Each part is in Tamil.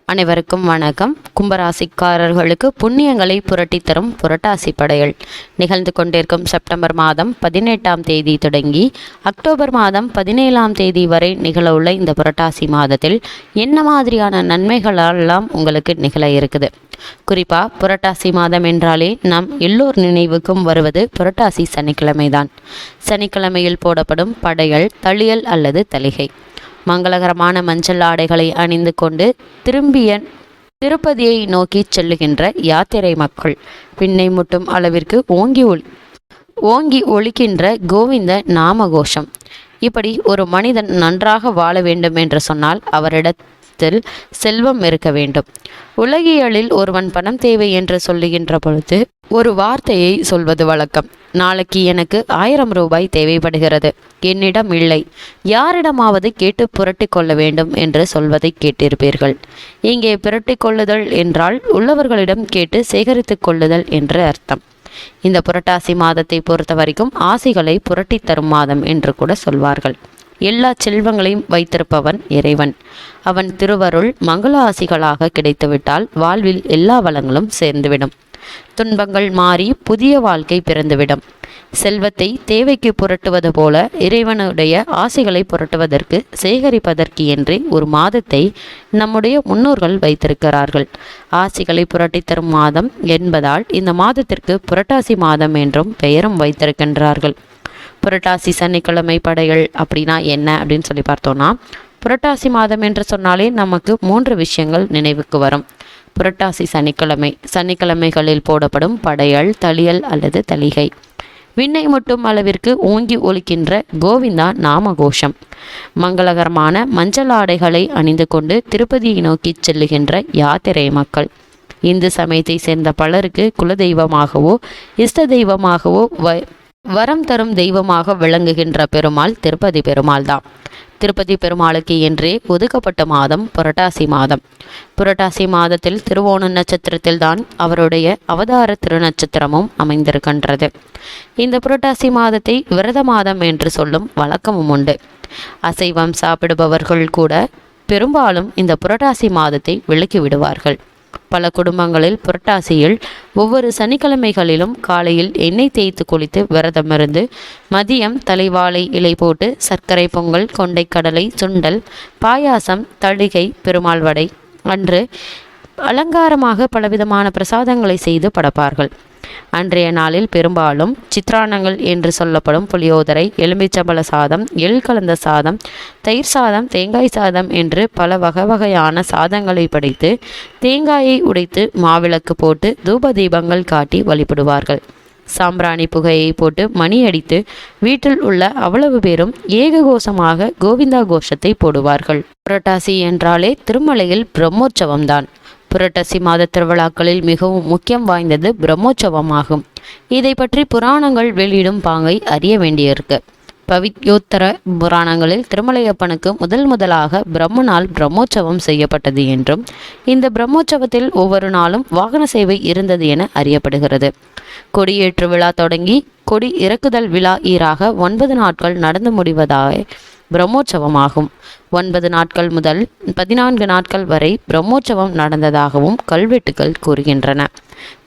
அனைவருக்கும் வணக்கம். கும்பராசிக்காரர்களுக்கு புண்ணியங்களை புரட்டி தரும் புரட்டாசி படையல் நிகழ்ந்து கொண்டிருக்கும் செப்டம்பர் மாதம் 18ஆம் தேதி தொடங்கி அக்டோபர் மாதம் 17ஆம் தேதி வரை நிகழவுள்ள இந்த புரட்டாசி மாதத்தில் என்ன மாதிரியான நன்மைகளெல்லாம் உங்களுக்கு நிகழ இருக்குது? குறிப்பாக புரட்டாசி மாதம் என்றாலே நாம் எல்லோர் நினைவுக்கும் வருவது புரட்டாசி சனிக்கிழமை தான். சனிக்கிழமையில் போடப்படும் படையல், தளியல் அல்லது தளிகை. மங்களகரமான மஞ்சள் ஆடைகளை அணிந்து கொண்டு திருப்பதியை நோக்கி செல்லுகின்ற யாத்திரை மக்கள், பின்னை முட்டும் அளவிற்கு ஓங்கி ஒலிக்கின்ற கோவிந்த நாமகோஷம். இப்படி ஒரு மனிதன் நன்றாக வாழ வேண்டும் என்று சொன்னால் அவரிடத்தில் செல்வம் இருக்க வேண்டும். உலகியலில் ஒருவன் பணம் தேவை என்று சொல்லுகின்ற பொழுது ஒரு வார்த்தையை சொல்வது வழக்கம். நாளைக்கு எனக்கு 1000 ரூபாய் தேவைப்படுகிறது, என்னிடம் இல்லை, யாரிடமாவது கேட்டு புரட்டி கொள்ள வேண்டும் என்று சொல்வதை கேட்டிருப்பீர்கள். இங்கே புரட்டி கொள்ளுதல் என்றால் உள்ளவர்களிடம் கேட்டு சேகரித்து கொள்ளுதல் என்று அர்த்தம். இந்த புரட்டாசி மாதத்தை பொறுத்த வரைக்கும் ஆசிகளை புரட்டி தரும் மாதம் என்று கூட சொல்வார்கள். எல்லா செல்வங்களையும் வைத்திருப்பவன் இறைவன். அவன் திருவருள் மங்கள ஆசிகளாக கிடைத்துவிட்டால் வாழ்வில் எல்லா வளங்களும் சேர்ந்துவிடும். துன்பங்கள் மாறி புதிய வாழ்க்கை பிறந்துவிடும். செல்வத்தை தேவைக்கு புரட்டுவது போல இறைவனுடைய ஆசைகளை புரட்டுவதற்கு, சேகரிப்பதற்கு என்றே ஒரு மாதத்தை நம்முடைய முன்னோர்கள் வைத்திருக்கிறார்கள். ஆசைகளை புரட்டி தரும் மாதம் என்பதால் இந்த மாதத்திற்கு புரட்டாசி மாதம் என்றும் பெயரும் வைத்திருக்கின்றார்கள். புரட்டாசி சனிக்கிழமை படையல் அப்படின்னா என்ன அப்படின்னு சொல்லி பார்த்தோம்னா, புரட்டாசி மாதம் என்று சொன்னாலே நமக்கு 3 விஷயங்கள் நினைவுக்கு வரும். புரட்டாசி சனிக்கிழமைகளில் போடப்படும் படையல், தளியல் அல்லது தளிகை, விண்ணை முட்டும் அளவிற்கு ஓங்கி ஒலிக்கின்ற கோவிந்தா நாமகோஷம், மங்களகரமான மஞ்சள் ஆடைகளை அணிந்து கொண்டு திருப்பதியை நோக்கி செல்லுகின்ற யாத்திரை மக்கள். இந்து சமயத்தை சேர்ந்த பலருக்கு குலதெய்வமாகவோ இஷ்ட தெய்வமாகவோ வரம் தரும் தெய்வமாக விளங்குகின்ற பெருமாள் திருப்பதி பெருமாள் தான். திருப்பதி பெருமாளுக்கு என்றே ஒதுக்கப்பட்ட மாதம் புரட்டாசி மாதம். புரட்டாசி மாதத்தில் திருவோண நட்சத்திரத்தில் தான் அவருடைய அவதார திருநட்சத்திரமும் அமைந்திருக்கின்றது. இந்த புரட்டாசி மாதத்தை விரத மாதம் என்று சொல்லும் வழக்கமும் உண்டு. அசைவம் சாப்பிடுபவர்கள் கூட பெரும்பாலும் இந்த புரட்டாசி மாதத்தை விலக்கி விடுவார்கள். பல குடும்பங்களில் புரட்டாசியில் ஒவ்வொரு சனிக்கிழமைகளிலும் காலையில் எண்ணெய் தேய்த்து குளித்து விரதமிருந்து மதியம் தலைவாழை இலை போட்டு சர்க்கரை பொங்கல், கொண்டைக்கடலை, சுண்டல், பாயாசம், தளிகை, பெருமாள் வடை அன்று அலங்காரமாக பலவிதமான பிரசாதங்களை செய்து படைப்பார்கள். அன்றைய நாளில் பெரும்பாலும் சித்ரானங்கள் என்று சொல்லப்படும் புளியோதரை, எலுமிச்சம்பழ சாதம், எள் கலந்த சாதம், தயிர் சாதம், தேங்காய் சாதம் என்று பல வகையான சாதங்களை படைத்து தேங்காயை உடைத்து மாவிளக்கு போட்டு தூப தீபங்கள் காட்டி வழிபடுவார்கள். சாம்பிராணி புகையை போட்டு மணி அடித்து வீட்டில் உள்ள அவ்வளவு பேரும் ஏககோஷமாக கோவிந்தா கோஷத்தை போடுவார்கள். புரட்டாசி என்றாலே திருமலையில் பிரம்மோற்சவம்தான். புரட்டாசி மாத திருவிழாக்களில் மிகவும் முக்கியம் வாய்ந்தது பிரம்மோற்சவமாகும். இதை பற்றி புராணங்கள் வெளியிடும் பாங்கை அறிய வேண்டியிருக்கு. பவித்யோத்தர புராணங்களில் திருமலையப்பனுக்கு முதலாக பிரம்மனால் பிரம்மோற்சவம் செய்யப்பட்டது என்றும், இந்த பிரம்மோற்சவத்தில் ஒவ்வொரு நாளும் வாகன சேவை இருந்தது என அறியப்படுகிறது. கொடியேற்று விழா தொடங்கி கொடி இறக்குதல் விழா ஈராக 9 நாட்கள் நடந்து முடிவதாக பிரம்மோற்சவமாகும். 9 நாட்கள் முதல் 14 நாட்கள் வரை பிரம்மோற்சவம் நடந்ததாகவும் கல்வெட்டுகள் கூறுகின்றன.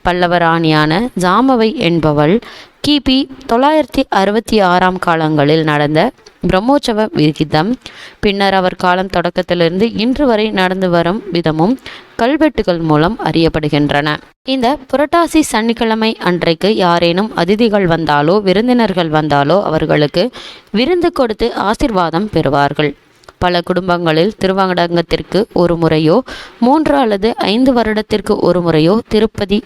பல்லவ ராணியான ஜாமவை என்பவள் கிபி 966ஆம் காலங்களில் நடந்த பிரம்மோற்சவ விகிதம், பின்னர் அவர் காலம் தொடக்கத்திலிருந்து இன்று வரை நடந்து வரும் விதமும் கல்வெட்டுகள் மூலம் அறியப்படுகின்றன. இந்த புரட்டாசி சனிக்கிழமை அன்றைக்கு யாரேனும் அதிதிகள் வந்தாலோ விருந்தினர்கள் வந்தாலோ அவர்களுக்கு விருந்து கொடுத்து ஆசிர்வாதம் பெறுவார்கள். பல குடும்பங்களில் திருவரங்கத்திற்கு ஒரு முறையோ 3 அல்லது 5 வருடத்திற்கு ஒரு முறையோ திருப்பதி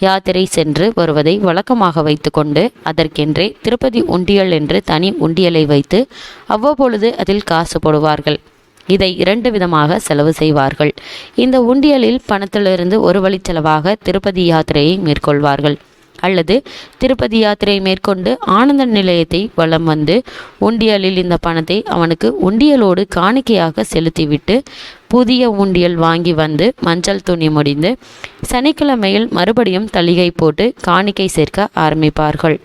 யாத்திரை சென்று வருவதை வழக்கமாக வைத்துக்கொண்டு அதற்கென்றே திருப்பதி உண்டியல் என்று தனி உண்டியலை வைத்து அவ்வப்பொழுது அதில் காசு போடுவார்கள். இதை 2 விதமாக செலவு செய்வார்கள். இந்த உண்டியலில் பணத்திலிருந்து ஒரு வழி செலவாக திருப்பதி யாத்திரையை மேற்கொள்வார்கள். அல்லது திருப்பதி யாத்திரை மேற்கொண்டு ஆனந்த நிலையத்தை வலம் வந்து உண்டியலில் இந்த பணத்தை அவனுக்கு உண்டியலோடு காணிக்கையாக செலுத்திவிட்டு புதிய உண்டியல் வாங்கி வந்து மஞ்சள் துணி முடிந்து சனிக்கிழமையில் மறுபடியும் தளிகை போட்டு காணிக்கை சேர்க்க ஆரம்பிப்பார்கள்.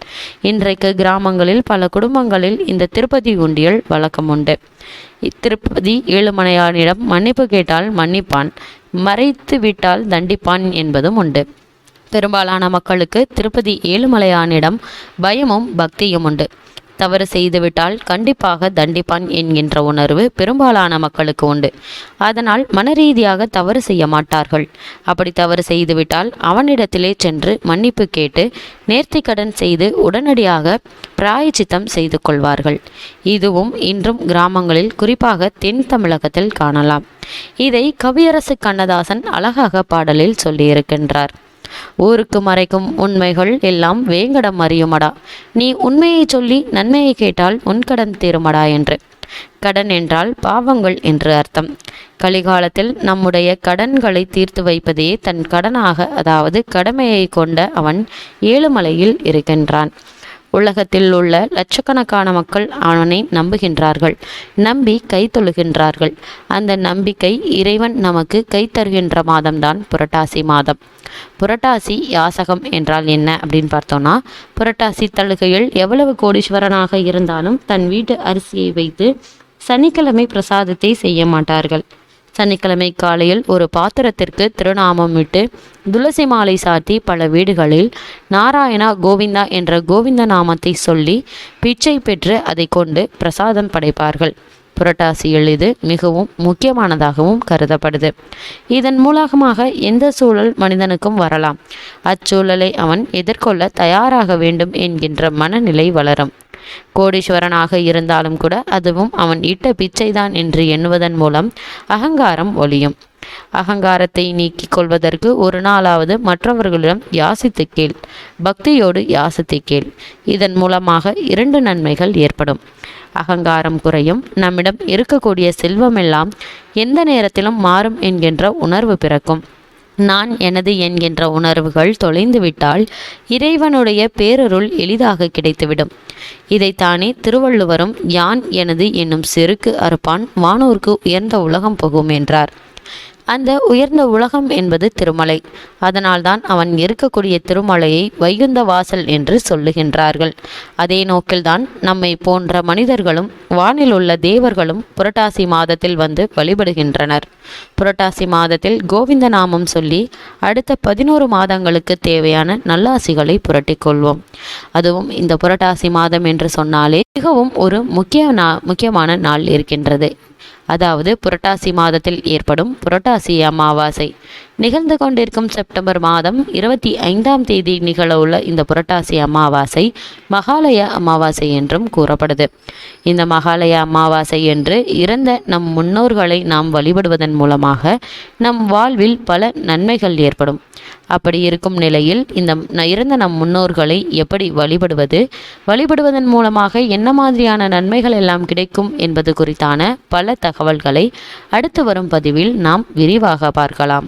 இன்றைக்கு கிராமங்களில் பல குடும்பங்களில் இந்த திருப்பதி உண்டியல் வழக்கம் உண்டு. திருப்பதி ஏழுமலையானிடம் மன்னிப்பு கேட்டால் மன்னிப்பான், மறைத்து விட்டால் தண்டிப்பான் என்பதும் உண்டு. பெரும்பாலான மக்களுக்கு திருப்பதி ஏழுமலையானிடம் பயமும் பக்தியும் உண்டு. தவறு செய்துவிட்டால் கண்டிப்பாக தண்டிப்பான் என்கின்ற உணர்வு பெரும்பாலான மக்களுக்கு உண்டு. அதனால் மனரீதியாக தவறு செய்ய மாட்டார்கள். அப்படி தவறு செய்துவிட்டால் அவனிடத்திலே சென்று மன்னிப்பு கேட்டு நேர்த்திக்கடன் செய்து உடனடியாக பிராயச்சித்தம் செய்து கொள்வார்கள். இதுவும் இன்றும் கிராமங்களில் குறிப்பாக தென் தமிழகத்தில் காணலாம். இதை கவியரசு கண்ணதாசன் அழகாக பாடலில் சொல்லியிருக்கின்றார். ஊருக்கு மறைக்கும் உண்மைகள் எல்லாம் வேங்கடம் அறியுமடா, நீ உண்மையை சொல்லி நன்மையை கேட்டால் உன் கடன் தீருமடா என்று. கடன் என்றால் பாவங்கள் என்று அர்த்தம். கலிகாலத்தில் நம்முடைய கடன்களை தீர்த்து வைப்பதே தன் கடனாக, அதாவது கடமையை கொண்ட அவன் ஏழுமலையில் இருக்கின்றான். உலகத்தில் உள்ள லட்சக்கணக்கான மக்கள் அவனை நம்புகின்றார்கள், நம்பி கை தொழுகின்றார்கள். அந்த நம்பிக்கை இறைவன் நமக்கு கை தருகின்ற மாதம்தான் புரட்டாசி மாதம். புரட்டாசி யாசகம் என்றால் என்ன அப்படின்னு பார்த்தோம்னா, புரட்டாசி தழுகையில் எவ்வளவு கோடீஸ்வரனாக இருந்தாலும் தன் வீட்டு அரிசியை வைத்து சனிக்கிழமை பிரசாதத்தை செய்ய மாட்டார்கள். சனிக்கிழமை காலையில் ஒரு பாத்திரத்திற்கு திருநாமம் விட்டு துளசி மாலை சாத்தி பல வீடுகளில் நாராயணா கோவிந்தா என்ற கோவிந்த நாமத்தை சொல்லி பிச்சை பெற்று அதை கொண்டு பிரசாதம் படைப்பார்கள். புரட்டாசியில் இது மிகவும் முக்கியமானதாகவும் கருதப்படுது. இதன் மூலமாக எந்த சூழல் மனிதனுக்கும் வரலாம், அச்சூழலை அவன் எதிர்கொள்ள தயாராக வேண்டும் என்கின்ற மனநிலை வளரும். கோடீஸ்வரனாக இருந்தாலும் கூட அதுவும் அவன் இட்ட பிச்சைதான் என்று எண்ணுவதன் மூலம் அகங்காரம் ஒழியும். அகங்காரத்தை நீக்கிக் கொள்வதற்கு ஒரு நாளாவது மற்றவர்களிடம் யாசித்து கேள், பக்தியோடு யாசித்து கேள். இதன் மூலமாக 2 நன்மைகள் ஏற்படும். அகங்காரம் குறையும், நம்மிடம் இருக்கக்கூடிய செல்வமெல்லாம் எந்த நேரத்திலும் மாறும் என்கின்ற உணர்வு பிறக்கும். நான் எனது என்கின்ற உணர்வுகள் தொலைந்துவிட்டால் இறைவனுடைய பேரருள் எளிதாக கிடைத்துவிடும். இதைத்தானே திருவள்ளுவரும் யான் எனது என்னும் செருக்கு அறுப்பான் வானோர்க்கு உயர்ந்த உலகம் புகும் என்றார். அந்த உயர்ந்த உலகம் என்பது திருமலை. அதனால்தான் அவன் இருக்கக்கூடிய திருமலையை வைகுந்த வாசல் என்று சொல்லுகின்றார்கள். அதே நோக்கில்தான் நம்மை போன்ற மனிதர்களும் வானில் உள்ள தேவர்களும் புரட்டாசி மாதத்தில் வந்து வழிபடுகின்றனர். புரட்டாசி மாதத்தில் கோவிந்த நாமம் சொல்லி அடுத்த 11 மாதங்களுக்கு தேவையான நல்லாசிகளை புரட்டிக் கொள்வோம். அதுவும் இந்த புரட்டாசி மாதம் என்று சொன்னாலே மிகவும் ஒரு முக்கியமான நாள் இருக்கின்றது. அதாவது புரட்டாசி மாதத்தில் ஏற்படும் புரட்டாசி அமாவாசை. நிகழ்ந்து கொண்டிருக்கும் செப்டம்பர் மாதம் 25ஆம் தேதி நிகழவுள்ள இந்த புரட்டாசி அமாவாசை மகாலய அமாவாசை என்றும் கூறப்படுது. இந்த மகாலய அமாவாசை என்று இறந்த நம் முன்னோர்களை நாம் வழிபடுவதன் மூலமாக நம் வாழ்வில் பல நன்மைகள் ஏற்படும். அப்படி இருக்கும் நிலையில் இந்த இறந்த நம் முன்னோர்களை எப்படி வழிபடுவதன் மூலமாக என்ன மாதிரியான நன்மைகள் எல்லாம் கிடைக்கும் என்பது குறித்தான பல தகவல்களை அடுத்து வரும் பதிவில் நாம் விரிவாக பார்க்கலாம்.